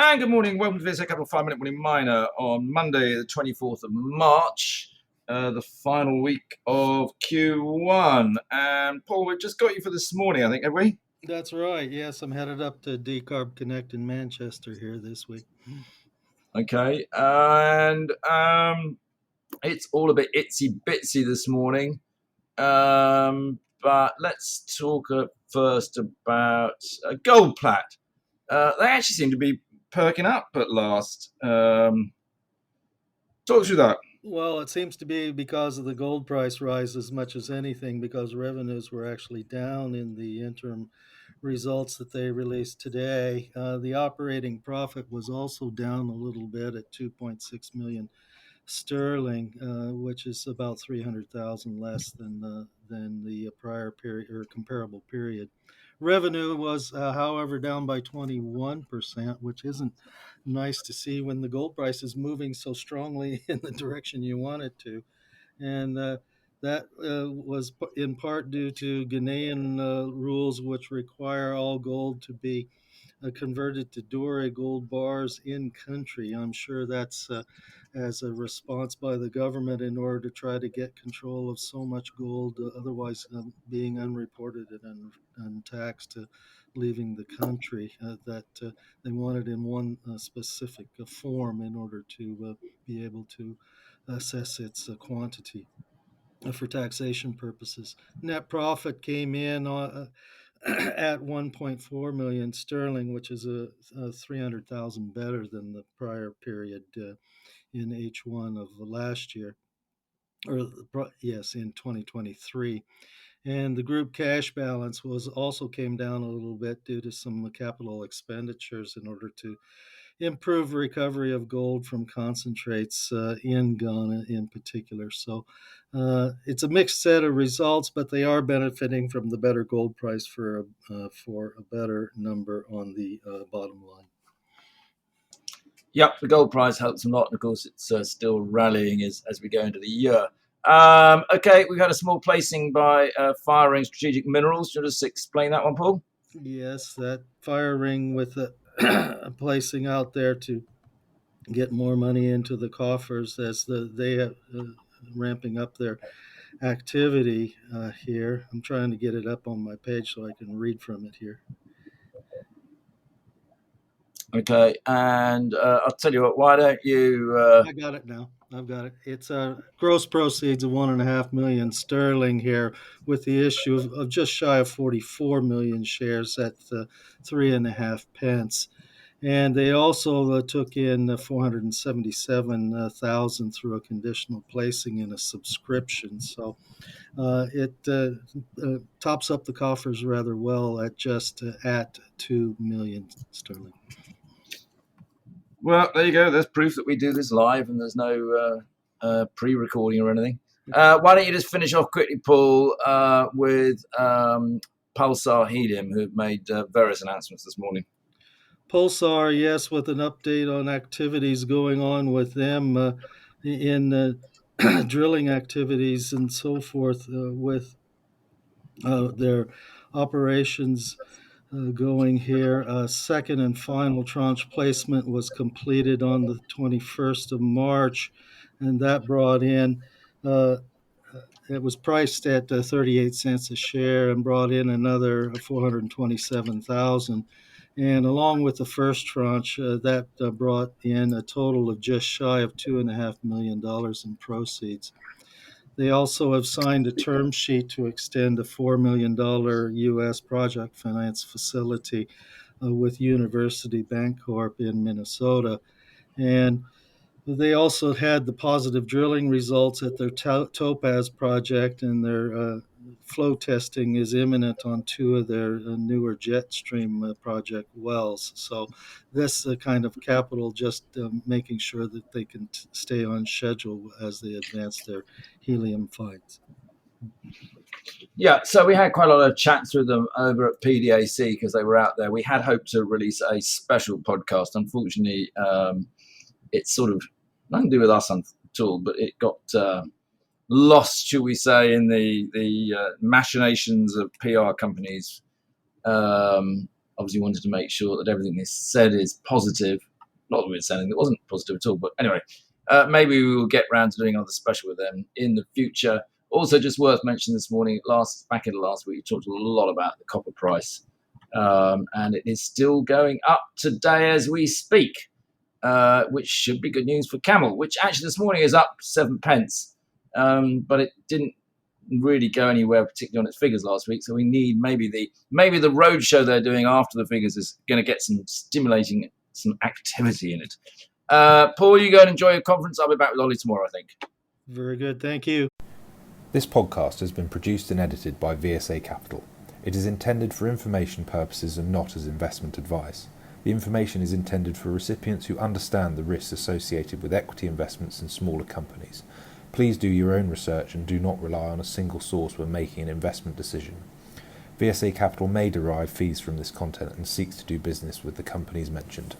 And good morning. Welcome to VSA Capital 5 Minute Morning Miner on Monday, the 24th of March, the final week of Q1. And Paul, we've just got you for this morning, I think, have we? That's right. Yes, I'm headed up to Decarb Connect in Manchester here this week. Okay. And it's all a bit itsy bitsy this morning. But let's talk first about Goldplat. They actually seem to be perking up at last. Talk through that. Well, it seems to be because of the gold price rise as much as anything, because revenues were actually down in the interim results that they released today. The operating profit was also down a little bit at 2.6 million sterling, which is about 300,000 less than the prior period or comparable period. Revenue was, however, down by 21%, which isn't nice to see when the gold price is moving so strongly in the direction you want it to. And that was in part due to Ghanaian rules, which require all gold to be converted to Doré gold bars in country. I'm sure that's as a response by the government in order to try to get control of so much gold, otherwise being unreported and untaxed, leaving the country, that they wanted in one specific form in order to be able to assess its quantity for taxation purposes. Net profit came in at 1.4 million sterling, which is a 300,000 better than the prior period in H1 of last year, or yes, in 2023. And the group cash balance was also came down a little bit due to some capital expenditures in order to improve recovery of gold from concentrates in Ghana in particular. So it's a mixed set of results, but they are benefiting from the better gold price for a better number on the bottom line. Yep, the gold price helps them a lot, and of course it's still rallying as we go into the year. Okay, we've had a small placing by Firering Strategic Minerals. Should I just explain that one, Paul? Yes, that Firering with a placing out there to get more money into the coffers as they have ramping up their activity here. I'm trying to get it up on my page so I can read from it here. Okay, and I'll tell you what, why don't you... I got it now. I've got it. It's gross proceeds of 1.5 million sterling here, with the issue of just shy of 44 million shares at 3.5 pence. And they also took in 477,000 through a conditional placing in a subscription. So it tops up the coffers rather well at just at 2 million sterling. Well, there you go. There's proof that we do this live and there's no pre-recording or anything. Why don't you just finish off quickly, Paul, with Pulsar Helium, who've made various announcements this morning. Pulsar, yes, with an update on activities going on with them in drilling activities and so forth, with their operations going here. Second and final tranche placement was completed on the 21st of March, and that brought in, it was priced at 38 cents a share and brought in another 427,000. And along with the first tranche, that brought in a total of just shy of $2.5 million in proceeds. They also have signed a term sheet to extend a $4 million U.S. project finance facility with University Bancorp in Minnesota. And they also had the positive drilling results at their Topaz project, and their flow testing is imminent on two of their newer Jetstream project wells. So this kind of capital just making sure that they can stay on schedule as they advance their helium finds. Yeah, so we had quite a lot of chats with them over at PDAC because they were out there. We had hoped to release a special podcast. Unfortunately, it's sort of nothing to do with us at all, but it got lost, shall we say, in the machinations of PR companies. Obviously wanted to make sure that everything they said is positive not that we were saying that wasn't positive at all, but anyway, maybe we will get round to doing another special with them in the future. Also, just worth mentioning this morning, back in the last week, we talked a lot about the copper price, and it is still going up today as we speak, which should be good news for Camel, which actually this morning is up 7 pence, but it didn't really go anywhere, particularly on its figures last week. So we need maybe the roadshow they're doing after the figures is going to get some activity in it. Paul, you go and enjoy your conference. I'll be back with Ollie tomorrow, I think. Very good. Thank you. This podcast has been produced and edited by VSA Capital. It is intended for information purposes and not as investment advice. The information is intended for recipients who understand the risks associated with equity investments in smaller companies. Please do your own research and do not rely on a single source when making an investment decision. VSA Capital may derive fees from this content and seeks to do business with the companies mentioned.